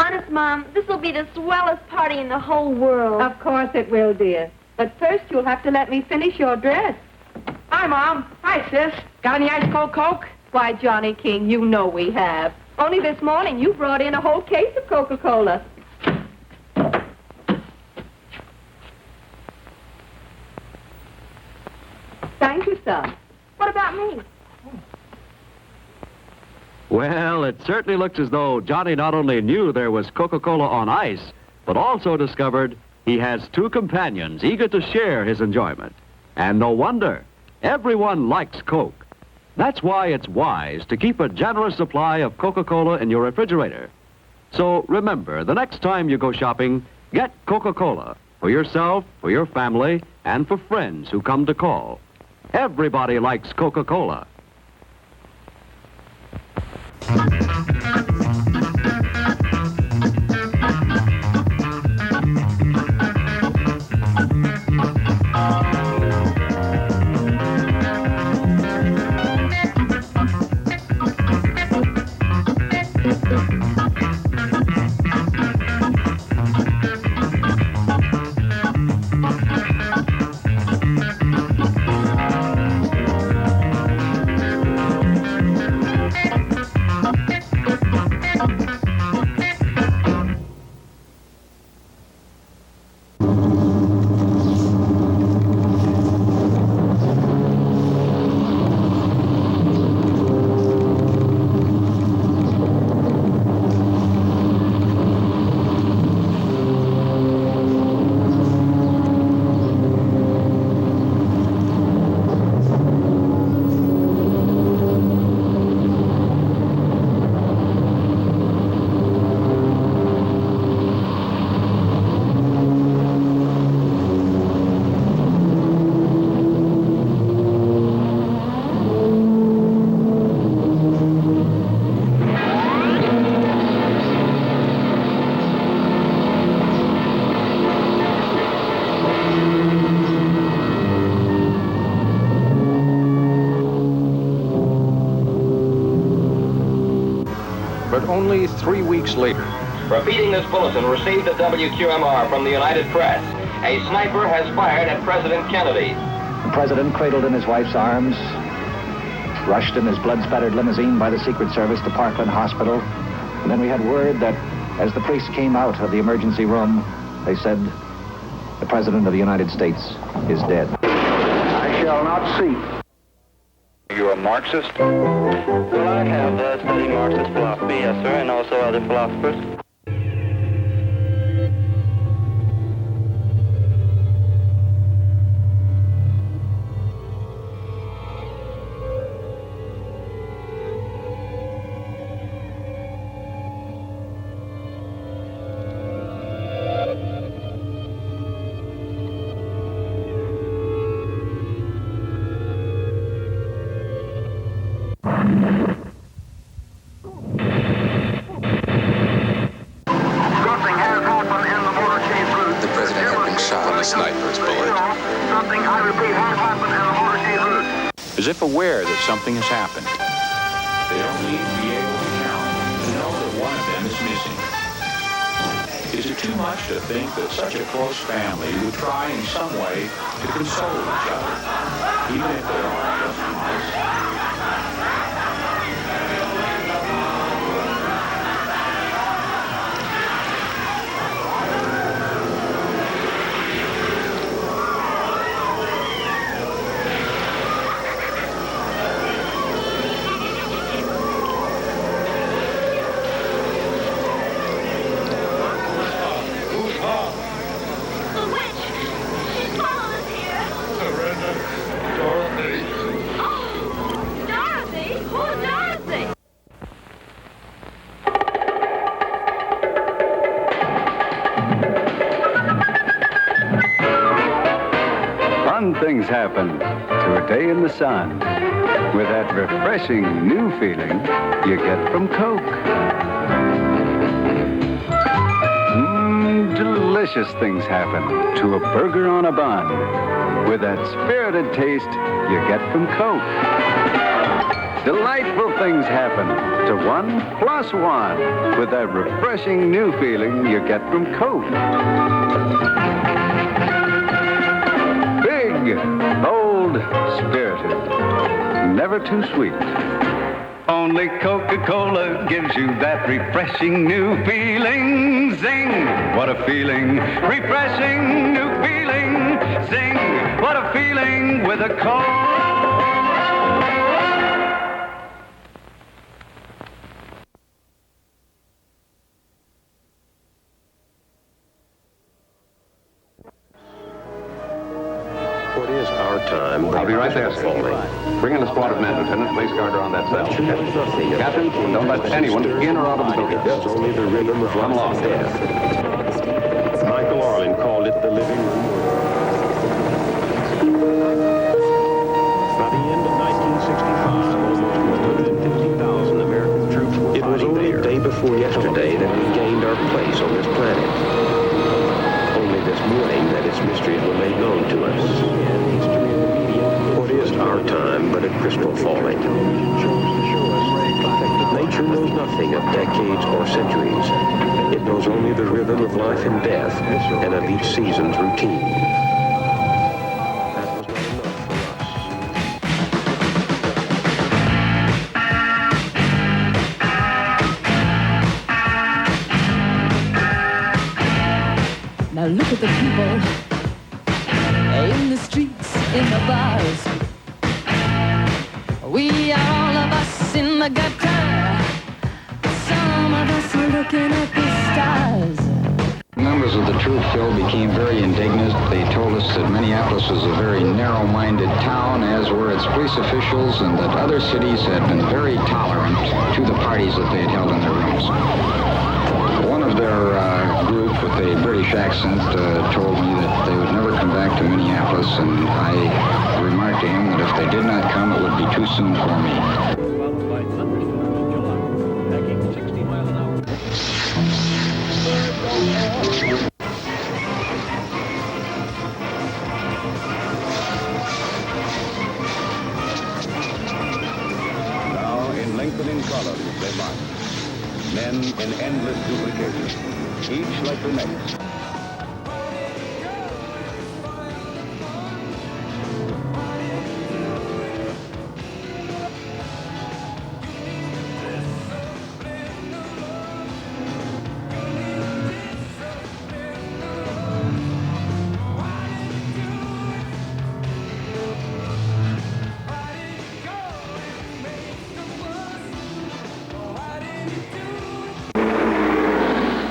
Honest, Mom, this will be the swellest party in the whole world. Of course it will, dear. But first you'll have to let me finish your dress. Hi, Mom. Hi, Sis. Got any ice-cold Coke? Why, Johnny King, you know we have. Only this morning you brought in a whole case of Coca-Cola. Thank you, son. What about me? Well, it certainly looks as though Johnny not only knew there was Coca-Cola on ice, but also discovered he has two companions eager to share his enjoyment. And no wonder. Everyone likes Coke. That's why it's wise to keep a generous supply of Coca-Cola in your refrigerator. So remember, the next time you go shopping, get Coca-Cola for yourself, for your family, and for friends who come to call. Everybody likes Coca-Cola. But only 3 weeks later. Repeating this bulletin received at WQMR from the United Press. A sniper has fired at President Kennedy. The president, cradled in his wife's arms, rushed in his blood-spattered limousine by the Secret Service to Parkland Hospital. And then we had word that as the priest came out of the emergency room, they said, the President of the United States is dead. I shall not see. You're a Marxist? Well, I have studied Marxist philosophy, yes, sir, and also other philosophers. As if aware that something has happened. They don't need to be able to count to know that one of them is missing. Is it too much to think that such a close family would try in some way to console each other, even if they are just one? Things happen to a day in the sun with that refreshing new feeling you get from Coke. Delicious things happen to a burger on a bun with that spirited taste you get from Coke. Delightful things happen to 1 + 1 with that refreshing new feeling you get from Coke. Big, bold, spirited, never too sweet. Only Coca-Cola gives you that refreshing new feeling. Zing, what a feeling. Refreshing new feeling. Zing, what a feeling with a Coke. What is our time? I'll be right there, sir. Bring in a squad of men, Lieutenant. Place guard around that cell. Captain, don't let anyone in or out of the building. It's only the rhythm of Come along. Michael Orlin called it the living room. By the end of 1965, almost 150,000 American troops were fighting there. It was only the day before yesterday that we gained our place on this planet. Only this morning that its mysteries were made known to us. What is our time but a crystal falling? Nature knows nothing of decades or centuries. It knows only the rhythm of life and death and of each season's routine. That was not enough for us. Now look at the people in the streets, in the bars. We are all of us in the gut cry. Some of us are looking at the stars. Members of the troop, Phil, became very indignant. They told us that Minneapolis was a very narrow-minded town, as were its police officials, and that other cities had been very tolerant to the parties that they had held in their rooms. One of their group with a British accent told me that they would never come back to Minneapolis, and I remarked to him that if they did not come, it would be too soon for me. Now, in lengthening columns, they march. Men in endless duplication, each like the next.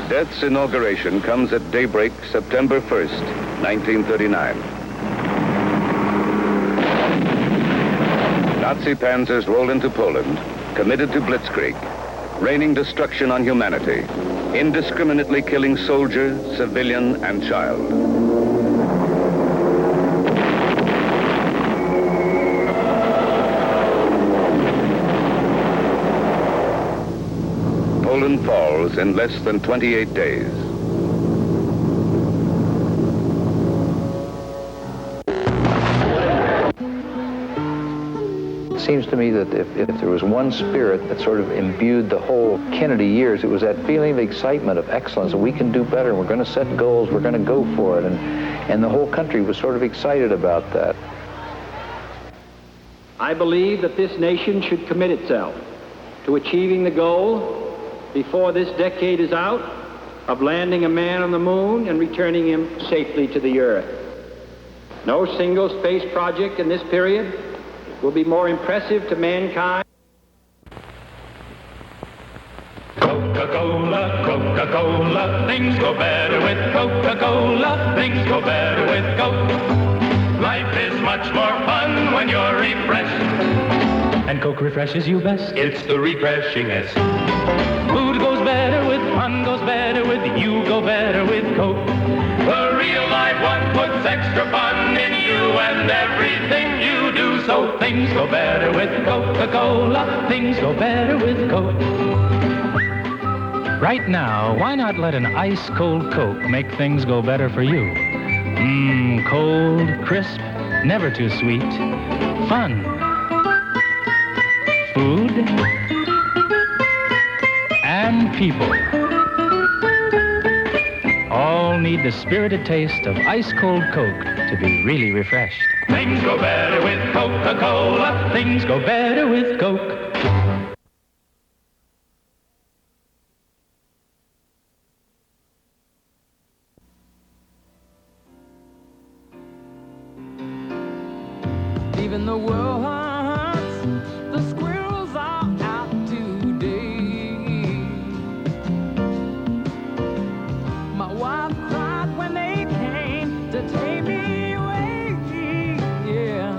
Death's inauguration comes at daybreak, September 1st, 1939. Nazi panzers roll into Poland, committed to blitzkrieg, raining destruction on humanity, indiscriminately killing soldier, civilian, and child. Poland falls in less than 28 days. It seems to me that if there was one spirit that sort of imbued the whole Kennedy years, it was that feeling of excitement, of excellence, that we can do better, we're going to set goals, we're going to go for it, and the whole country was sort of excited about that. I believe that this nation should commit itself to achieving the goal before this decade is out of landing a man on the moon and returning him safely to the earth. No single space project in this period will be more impressive to mankind. Coca-Cola, Coca-Cola, things go better with Coca-Cola, things go better with Coke. Life is much more fun when you're refreshed. And Coke refreshes you best. It's the refreshingest. Food goes better with fun, goes better with you, go better with Coke. The real life one puts extra fun in you and everything you do. So things go better with Coca-Cola, things go better with Coke. Right now, why not let an ice-cold Coke make things go better for you? Cold, crisp, never too sweet. Fun. food and people all need the spirited taste of ice-cold Coke to be really refreshed. Things go better with Coca-Cola. Things go better with Coke. Even the world hunts, the squirrels are out today. My wife cried when they came to take me away, yeah.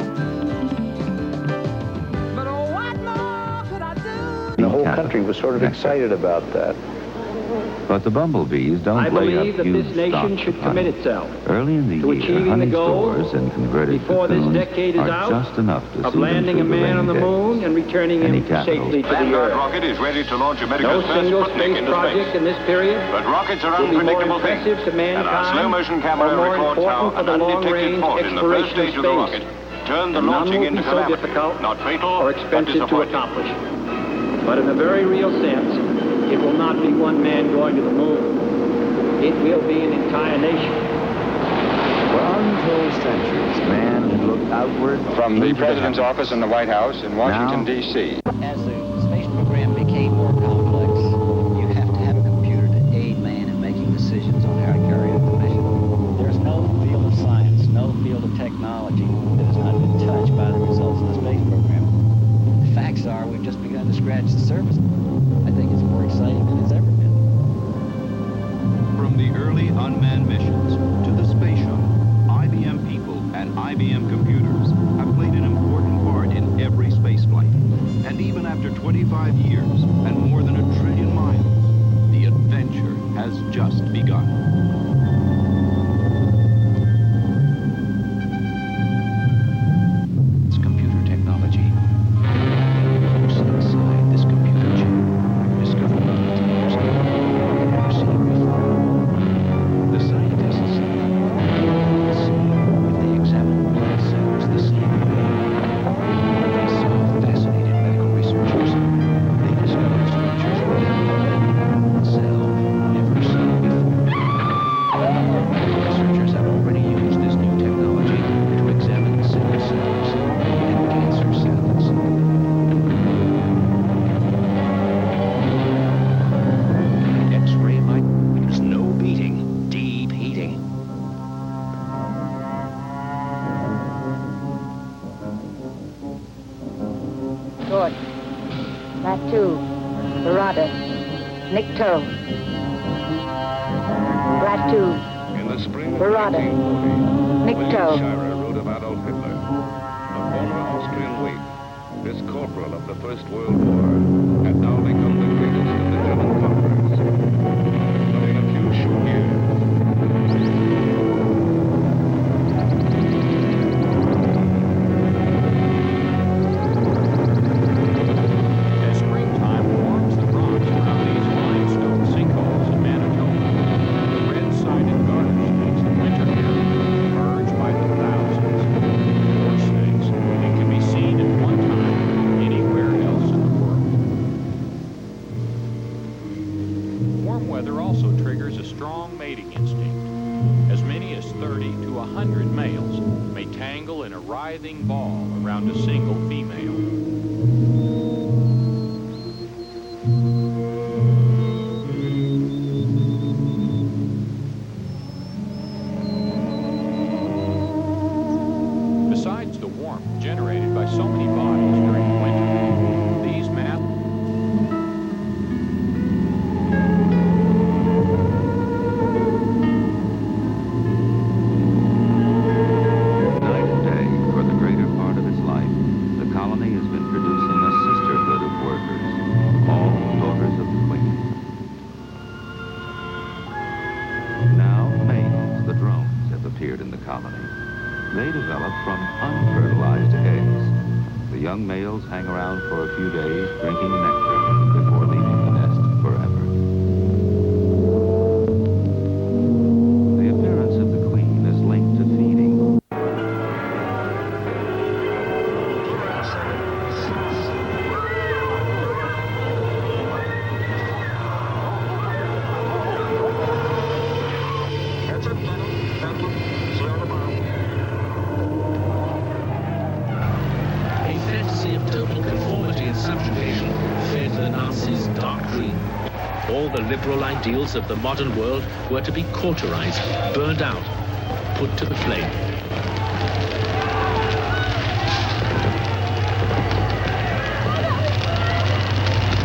But oh, what more could I do? The whole country was sort of excited about that. But the bumblebees don't I lay up believe that huge this nation stocks should of commit honey. itself Early in the to year, achieving honey the goal stores and converted before this cocoons decade is are out just enough to of see them landing a through the man on the rainy moon days. and returning Any him capital. safely to the Vanguard Earth. rocket is ready to launch No America's first single Sputnik space into project space. in this period But rockets are will be more unpredictable impressive things. to mankind And our slow-motion camera or more records how important for an the undetected long-range fault in the first exploration stage of the of rocket space. turned the And none launching will into be so calamity. difficult Not fatal, or but expensive to disappointing. accomplish. But in a very real sense, it will not be one man going to the moon. It will be an entire nation. For untold centuries, man had looked outward From the into President's heavens. office in the White House in Washington, Now- D.C. As the space program became more complex, you have to have a computer to aid man in making decisions on how to carry out the mission. There's no field of science, no field of technology that has not been touched by the results of the space program. The facts are we've just begun to scratch the surface. I think it's more exciting than it's ever been. From the early unmanned missions to the space shuttle, IBM people and IBM computers have played an important part in every space flight. And even after 25 years and more than 1 trillion miles, the adventure has just begun. It's computer technology. What's inside this computer chip? Discover details you've never seen before. The scientists see if they examine blood cells the same way. They saw fascinated medical researchers. They discovered structures within cell never seen before. Researchers have already used this new technology to examine sickle cells and cancer cells. X-ray light. There's no beating, deep heating. Good. That too. Barada. Nick Toe. That too. In the spring of Barada. 1940, Nick William Toe. Shirer wrote of Adolf Hitler, a former Austrian waif. This corporal of the First World War had now become the greatest of the German conquerors. But in a few short years, As springtime warms the rocks around these limestone sinkholes in Manitoba, the red-sided garter snakes of winter here emerge by the thousands. More snakes than can be seen at one time anywhere else in the world. Warm weather also triggers a strong mating instinct. As many as 30 to 100 males may tangle in a writhing ball around a single female. Besides the warmth generated by so many bodies during winter, these mass Night and day, for the greater part of its life, the colony has been producing a sisterhood of workers, all daughters of the Queen. Now, males, the drones, have appeared in the colony. They develop from unfertilized eggs. The young males hang around for a few days, drinking nectar, before leaving the nest forever. The appearance of the queen is linked to feeding. the liberal ideals of the modern world were to be cauterized, burned out, put to the flame.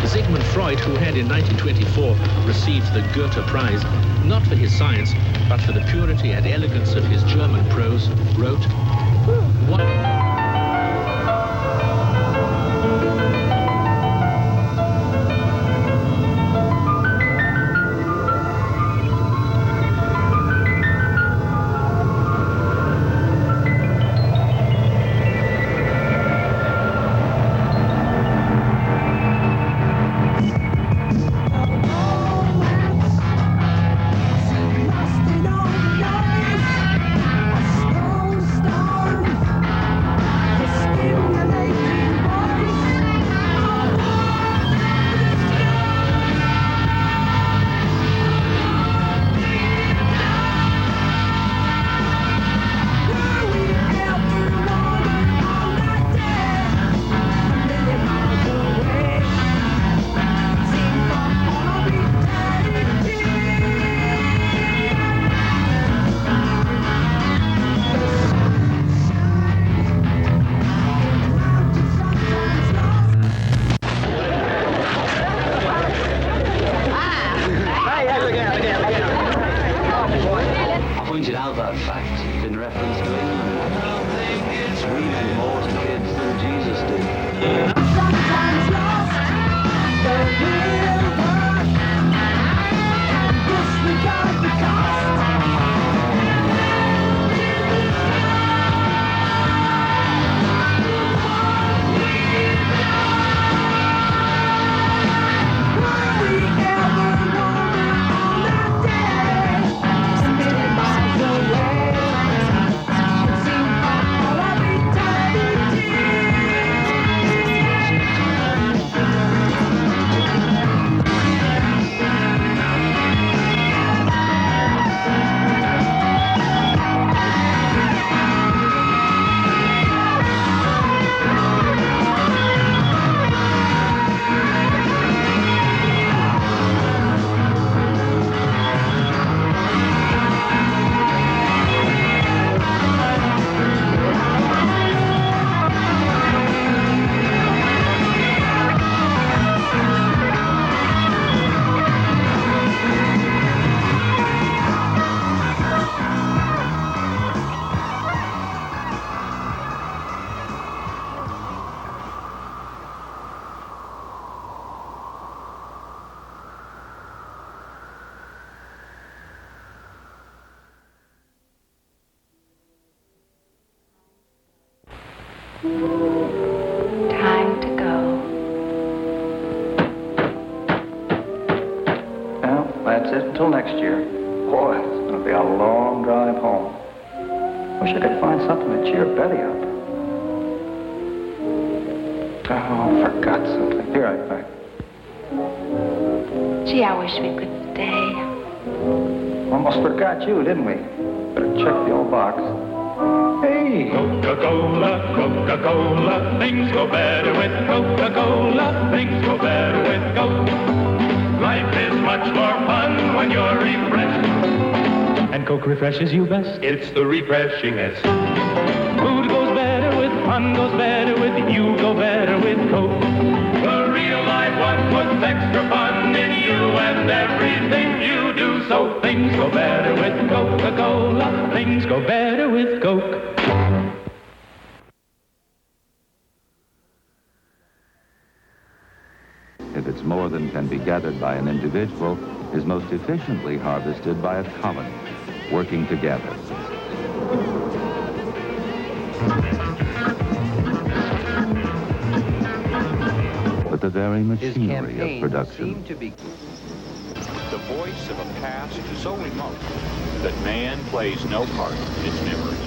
Sigmund Freud, who had in 1924 received the Goethe Prize, not for his science, but for the purity and elegance of his German prose, wrote, Pointed out that fact in reference to England. We had more kids than Jesus did. Sometimes lost the real worth and disregard the cost. Time to go. Well, that's it until next year. Boy, it's going to be a long drive home. Wish I could find something to cheer Betty up. Oh, forgot something. Be right back. Gee, I wish we could stay. Almost forgot you, didn't we? Better check the old box. Hey! Coca-Cola, Coca-Cola, things go better with Coca-Cola, things go better with Coke. Life is much more fun when you're refreshed. And Coke refreshes you best. It's the refreshingest. Food goes better with fun, goes better with you, go better with Coke. The real life one puts extra fun in you and everything you do. So things go better with Coca-Cola, Things go better with Coke. If it's more than can be gathered by an individual, is most efficiently harvested by a colony, working together. But the very machinery of production. The voice of a past so remote that man plays no part in its memory.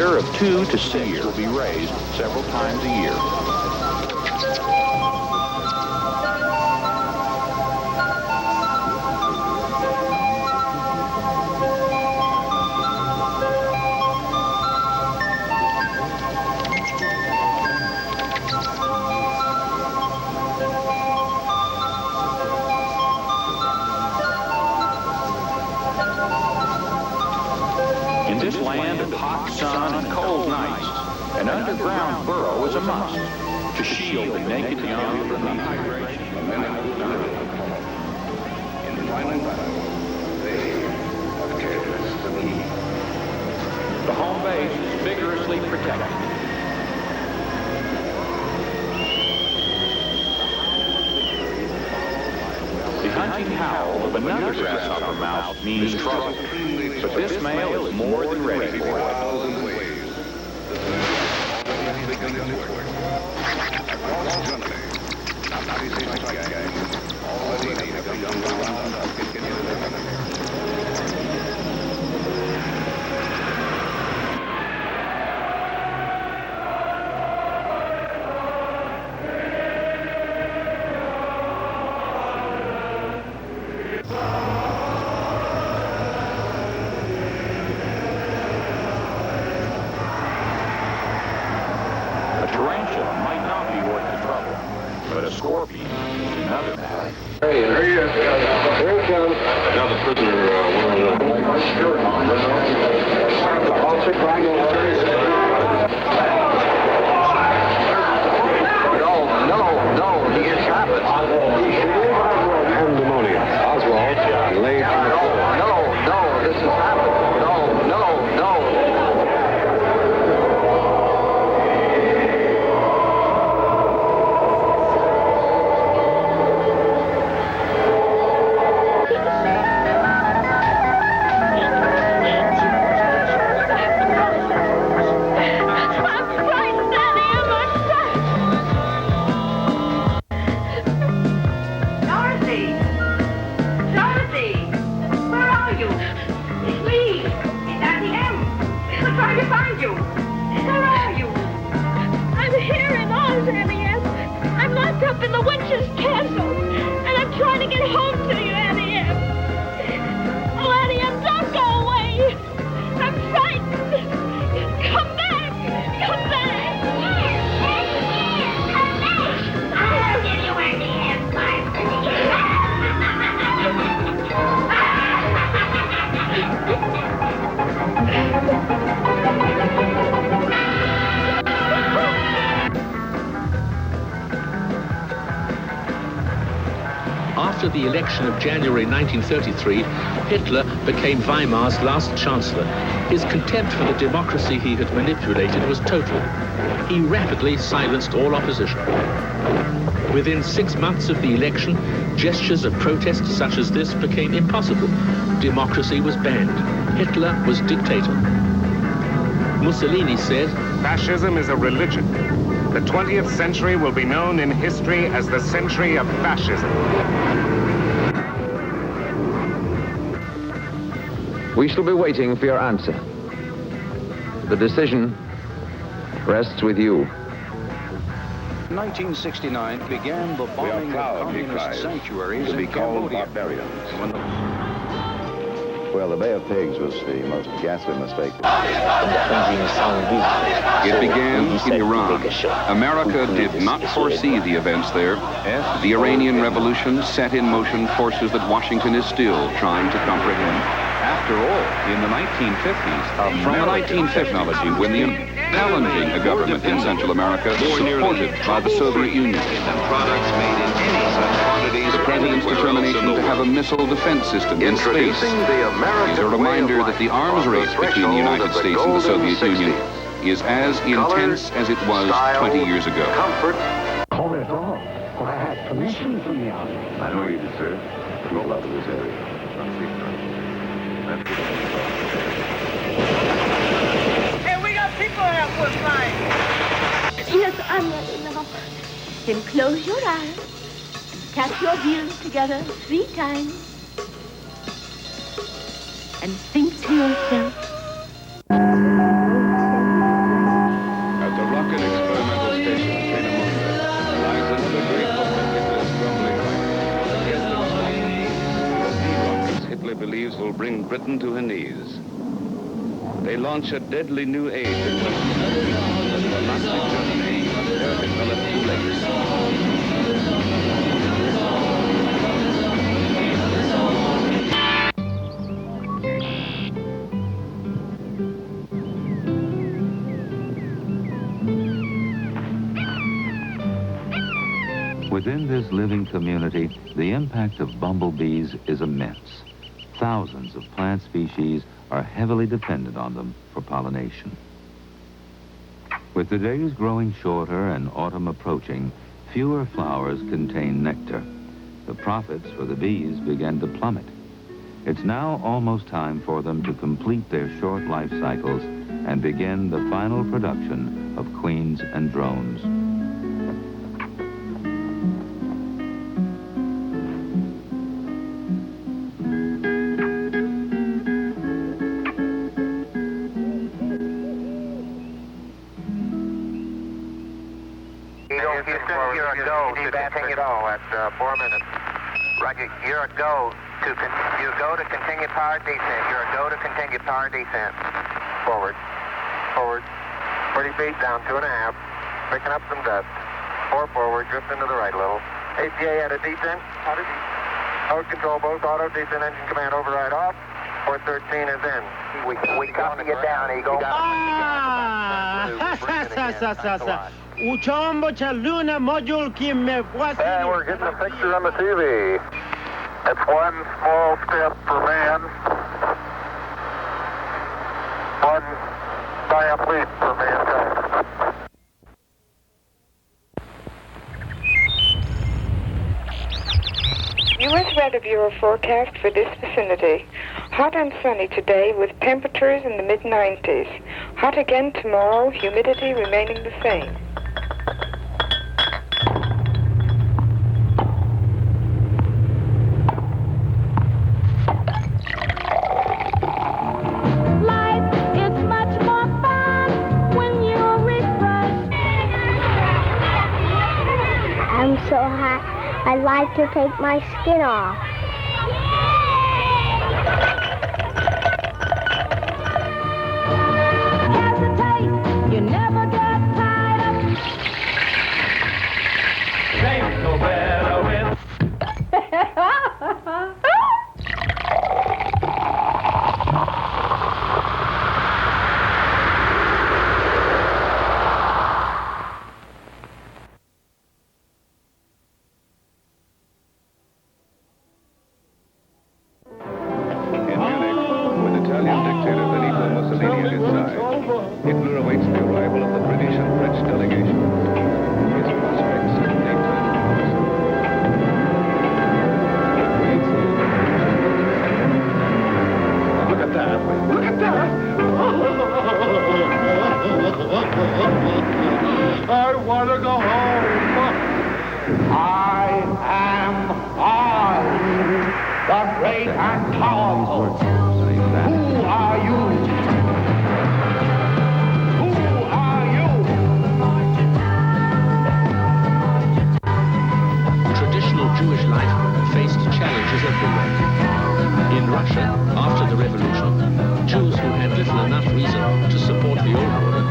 share of 2 to 6 will be raised several times a year. In this land of hot sun and cold nights, an underground burrow is a must to shield the naked young from dehydration. In the final battle, they have careless the heat. The home base is vigorously protected. The hunting howl of another grasshopper mouse means trouble, but this male is more than ready for it. But a scorpion is another matter. There he is. Here he comes. Now the prisoner No, he is happened. Pandemonium. Oswald laid on the floor. No, this has happened. No. Up in the witch's castle, and I'm trying to get home to you, Annie M. Oh, Annie M, don't go away. I'm frightened. Come back. Come back. I'll give you Annie M, After the election of January 1933, Hitler became Weimar's last chancellor. His contempt for the democracy he had manipulated was total. He rapidly silenced all opposition. Within 6 months of the election, gestures of protest such as this became impossible. Democracy was banned. Hitler was dictator. Mussolini said, "Fascism is a religion. The 20th century will be known in history as the century of fascism." We shall be waiting for your answer. The decision rests with you. In 1969 began the bombing of communist sanctuaries in Cambodia. Well, the Bay of Pigs was the most ghastly mistake. It began in Iran. America did not foresee the events there. The Iranian Revolution set in motion forces that Washington is still trying to comprehend. After all, in the 1950s, from the 1950s, when the challenging a government in Central America supported by the Soviet Union. The president's determination to have a missile defense system in space is a reminder that the arms race between the United States and the Soviet Union is as intense as it was 20 years ago. Call it off. Well, I had permission from the army. I know you did, sir. No love in this area. Hey, we got people in that wood line. Yes, I'm ready now. Then close your eyes. Tap your heels together 3 times. And think to yourself. Britain to her knees. They launch a deadly new age in the Nazi Germany developed too late. Within this living community, the impact of bumblebees is immense. Thousands of plant species are heavily dependent on them for pollination. With the days growing shorter and autumn approaching, fewer flowers contain nectar. The profits for the bees begin to plummet. It's now almost time for them to complete their short life cycles and begin the final production of queens and drones. You're a go to continue it all at 4 minutes. Roger, you're a go to continue power descent. You're a go to continue power descent. Forward. Forward. 40 feet down, 2.5. Picking up some dust. 4 forward, drifting to the right a little. ACA at a descent. Auto descent. Mode control, both auto descent, engine command override off. 413 is in. We copy you down, Eagle. Uchombo cha Luna module kimewasili. And we're getting a picture on the TV. It's one small step for man, one giant leap for mankind. U.S. Weather Bureau forecast for this vicinity. Hot and sunny today with temperatures in the mid-90s. Hot again tomorrow, humidity remaining the same. So hot, I'd like to take my skin off. Hesitate, you never get tired of. Things go better with. Hitler awaits the arrival of the British and French delegation. His prospects in daytime Look at that! Look at that! I want to go home. I am the great and powerful. Who are you? Jewish life faced challenges everywhere. In Russia, after the revolution, Jews who had little enough reason to support the old order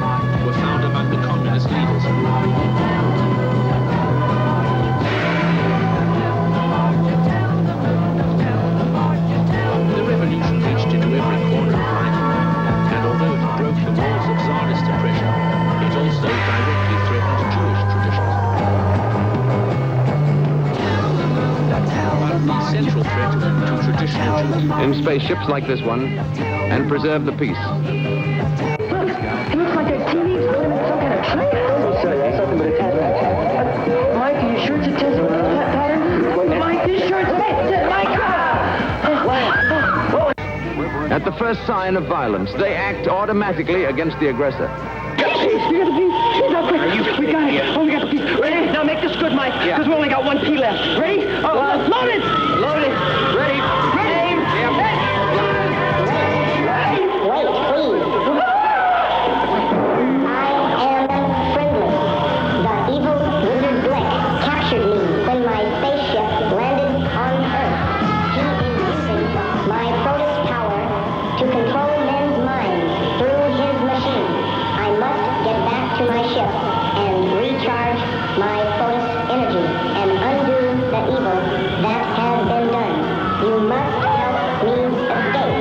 were found among the communist leaders. The revolution reached into every corner of life, and although it broke the walls of Tsarist oppression, it also directly threatened Jewish traditions. The central threat to traditional Judaism. In spaceships like this one, and preserve the peace. Look, it looks like a TV going in some kind of trance. Oh, sorry, that's nothing but a test. Mike, are you sure it's a test pattern? Mike, you sure it's a test? Mike! At the first sign of violence, they act automatically against the aggressor. We got the piece. He's up quick. We got it. Oh, we got the piece. Ready? Now make this good, Mike, because we only got one pea left. Ready? Oh, loaded! Loaded. Ready? Ready? My protoss power to my ship and recharge my focus energy and undo the evil that has been done. You must help me escape.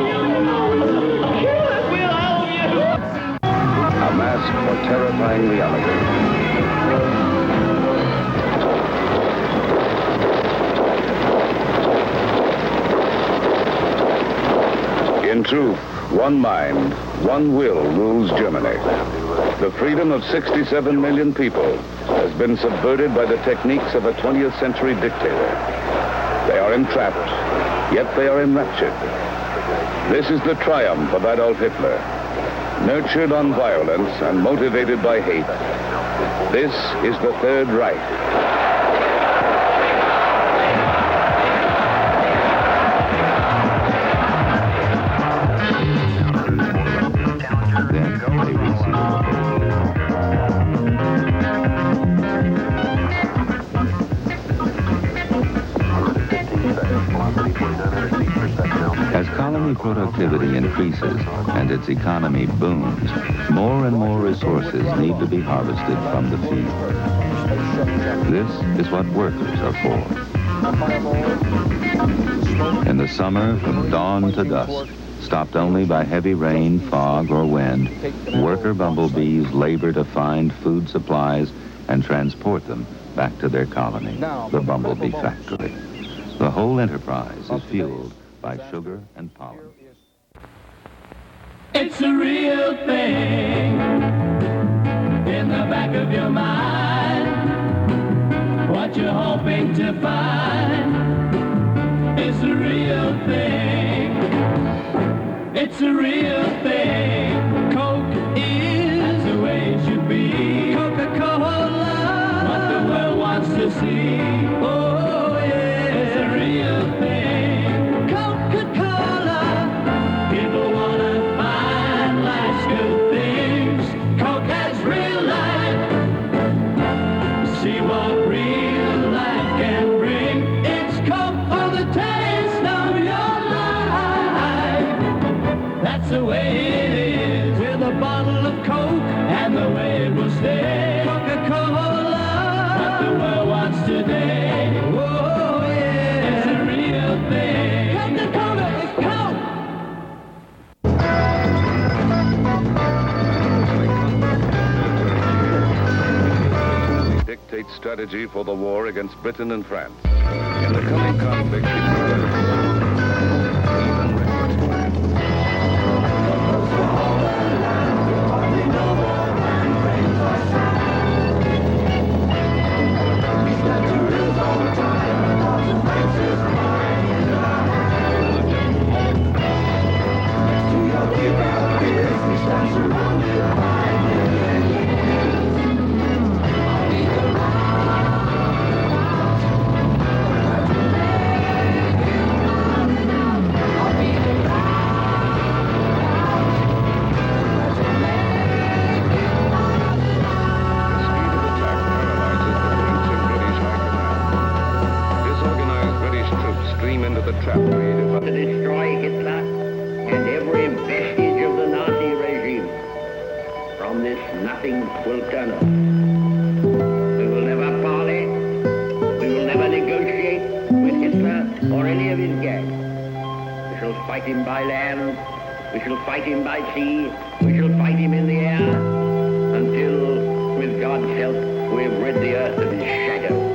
A mask for terrifying reality. In truth, one mind, one will rules Germany. The freedom of 67 million people has been subverted by the techniques of a 20th century dictator. They are entrapped, yet they are enraptured. This is the triumph of Adolf Hitler. Nurtured on violence and motivated by hate, this is the Third Reich. As colony productivity increases and its economy booms, more and more resources need to be harvested from the field. This is what workers are for. In the summer, from dawn to dusk, stopped only by heavy rain, fog, or wind, worker bumblebees labor to find food supplies and transport them back to their colony, the bumblebee factory. The whole enterprise is fueled by sugar and pollen. It's a real thing in the back of your mind. What you're hoping to find is a real thing. It's a real thing. Coke is the way it should be. Coca-Cola, what the world wants to see. Oh yeah, it's a real thing. Coca-Cola, people wanna find life's good things. Coke has real life. See what real life can bring. It's Coke for the taste of your life. That's the way it is with a bottle of Coke and the way it will stay. Coca-Cola, what the world wants today. Oh yeah, it's a real thing. Coca-Cola is Coke. Dictate strategy for the war against Britain and France. In the coming conflict, to destroy Hitler and every vestige of the Nazi regime. From this, nothing will turn us. We will never parley. We will never negotiate with Hitler or any of his gang. We shall fight him by land. We shall fight him by sea. We shall fight him in the air until, with God's help, we have rid the earth of his shadow.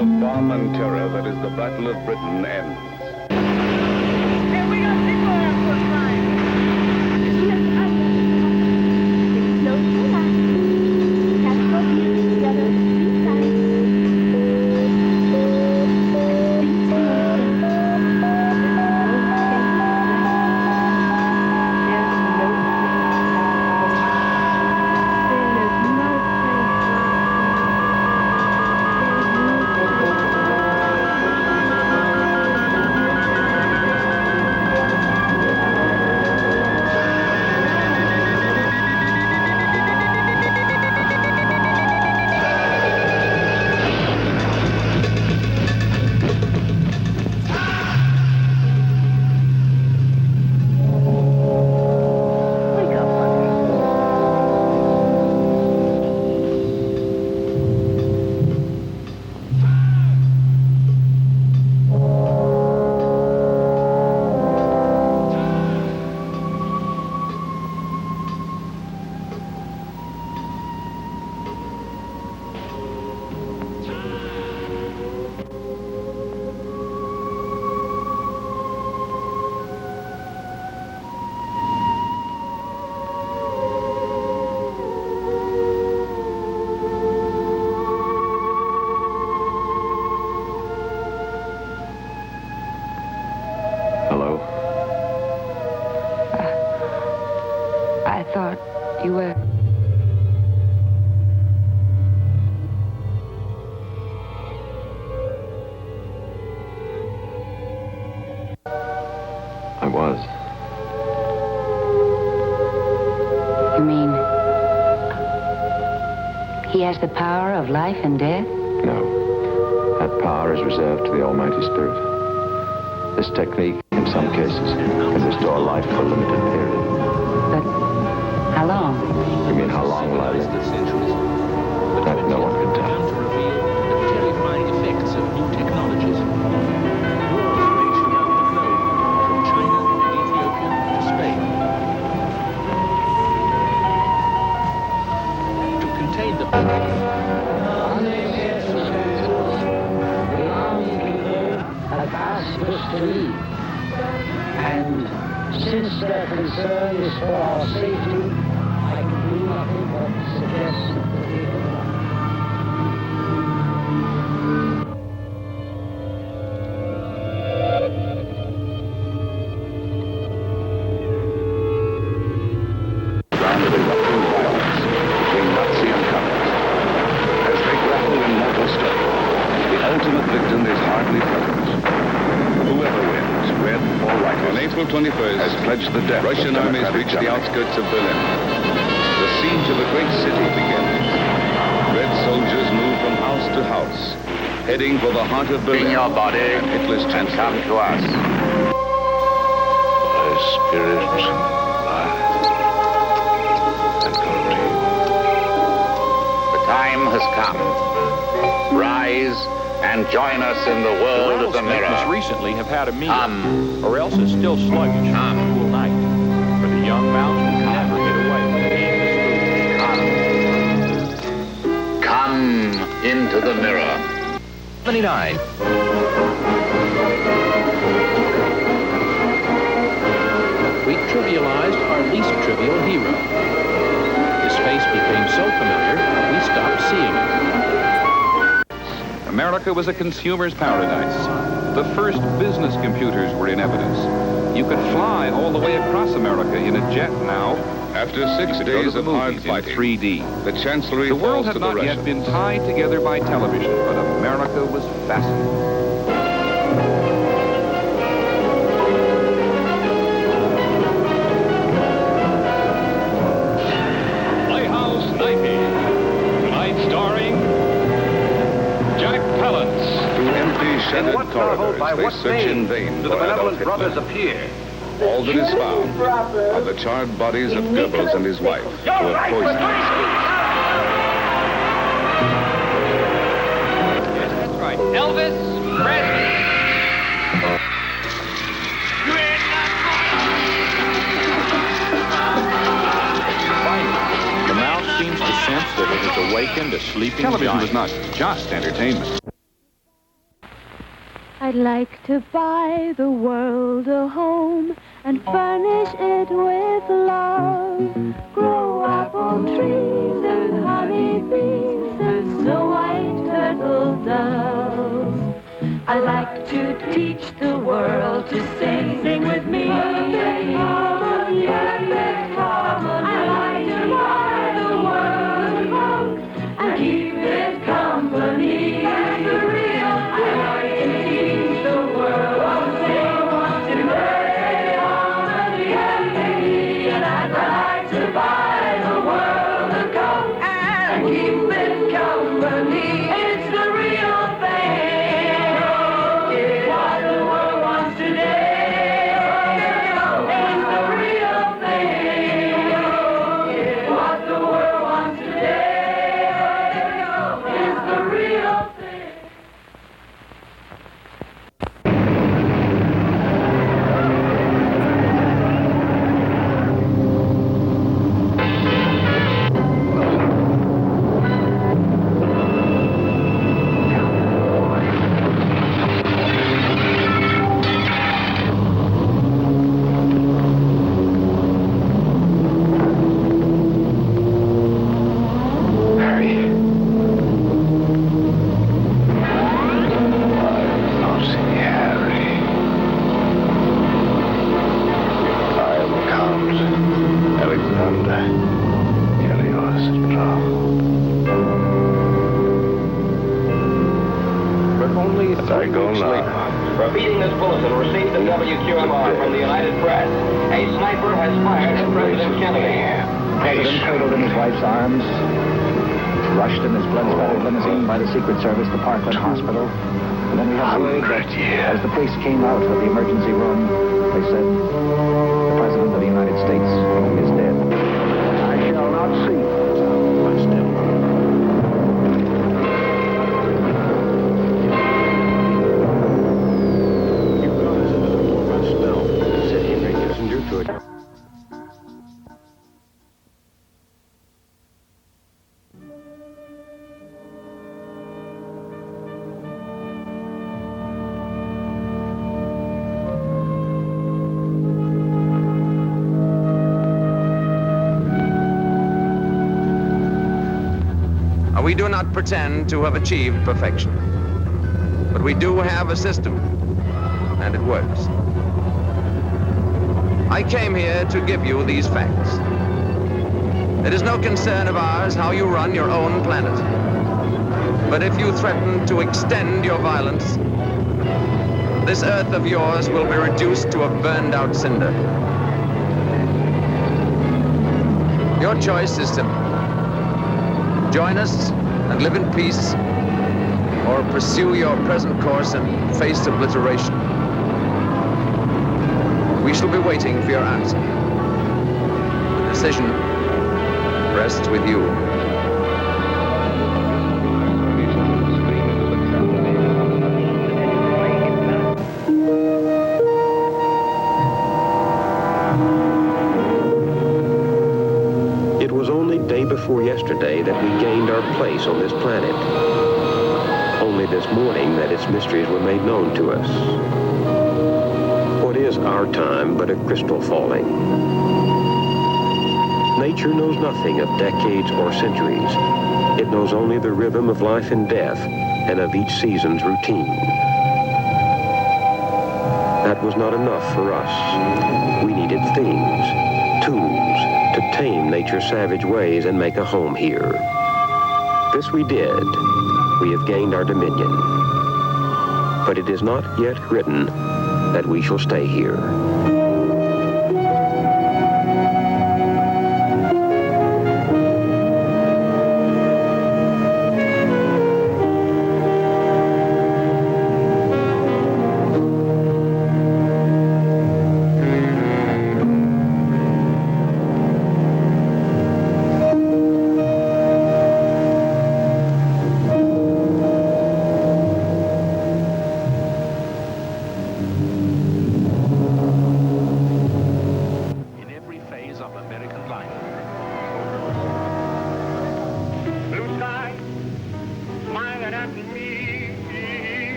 Bomb and terror that is the Battle of Britain ends. You were. I was. You mean he has the power of life and death? No. That power is reserved to the Almighty Spirit. This technique, in some cases, can restore life for a limited period. But how long? You mean how long will I live? That no one can tell. To reveal the terrifying effects of new technologies. Wars raging around the globe, from China and Ethiopia to Spain. To contain the And since their concern is for our safety, I can do nothing but suggest that we Round of erupting violence between Nazi and communist. As they grapple in mortal struggle, the ultimate victim is hardly present. Whoever wins, red or white, on April 21st, has pledged the death. Russian armies reach the outskirts of Berlin. The siege of a great city begins. Red soldiers move from house to house, heading for the heart of Berlin. Bring your body and Hitler's and come to us. My spirit The time has come. Rise and join us in the world of the mirror. Must recently have had a meal, Come. or else is still sluggish on a cool night. For the young mouse will never get away with being the Come into the mirror. 79. We trivialized our least trivial hero. His face became so familiar, we stopped seeing it. America was a consumer's paradise. The first business computers were in evidence. You could fly all the way across America in a jet now. After 6 days of hard fighting, 3D. the Chancellery The world falls had to the not yet Russians. been tied together by television, but America was fascinating. Playhouse 90. Tonight starring Jack Palance. Through empty, shattered corridors, they search in vain for Adolf Hitler. appear? All that is found are the charred bodies of Goebbels and his wife, who have poisoned themselves. Yes, that's right. Elvis Presley. Finally, the mouse seems to sense that it has awakened a sleeping Television giant. was not just entertainment. I'd like to buy the world a home and furnish it with love. Grow apple trees and honey bees and snow white turtle doves. I'd like to teach the world to sing. Sing with me. Perfect harmony, perfect harmony. I'd like to buy the world a home and keep it company. That's the real thing. I'd like to teach the world to sing. To perfect harmony, happy. And I'd like to buy the world a coat and keep it company. It's the real thing. It's what the world wants today. It's the real thing. It's what the world wants today. It's the real thing. Harry. Naughty Harry. I am Count Alexander. But only 3 weeks later. Repeating this bulletin received in WQMR from the United Press. A sniper has fired at President Kennedy. President cradled in his wife's arms, rushed in his blood-spattered limousine by the Secret Service to Parkland Hospital. And then we had word that as the police came out of the emergency room, they said, the President of the United States is dead. I shall not see. But still. We do not pretend to have achieved perfection, but we do have a system, and it works. I came here to give you these facts. It is no concern of ours how you run your own planet. But if you threaten to extend your violence, this Earth of yours will be reduced to a burned-out cinder. Your choice is simple. Join us and live in peace, or pursue your present course and face obliteration. We shall be waiting for your answer. The decision rests with you. It was only day before yesterday that we gained our place on this planet. Only this morning that its mysteries were made known to us. What is our time but a crystal falling? Nature knows nothing of decades or centuries. It knows only the rhythm of life and death and of each season's routine. That was not enough for us. We needed things, tools, to tame nature's savage ways and make a home here. This we did. We have gained our dominion. But it is not yet written that we shall stay here.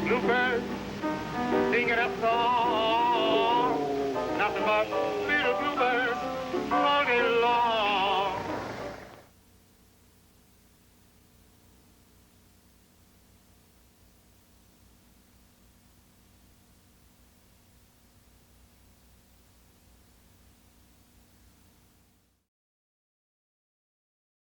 Bluebirds singing a song, nothing but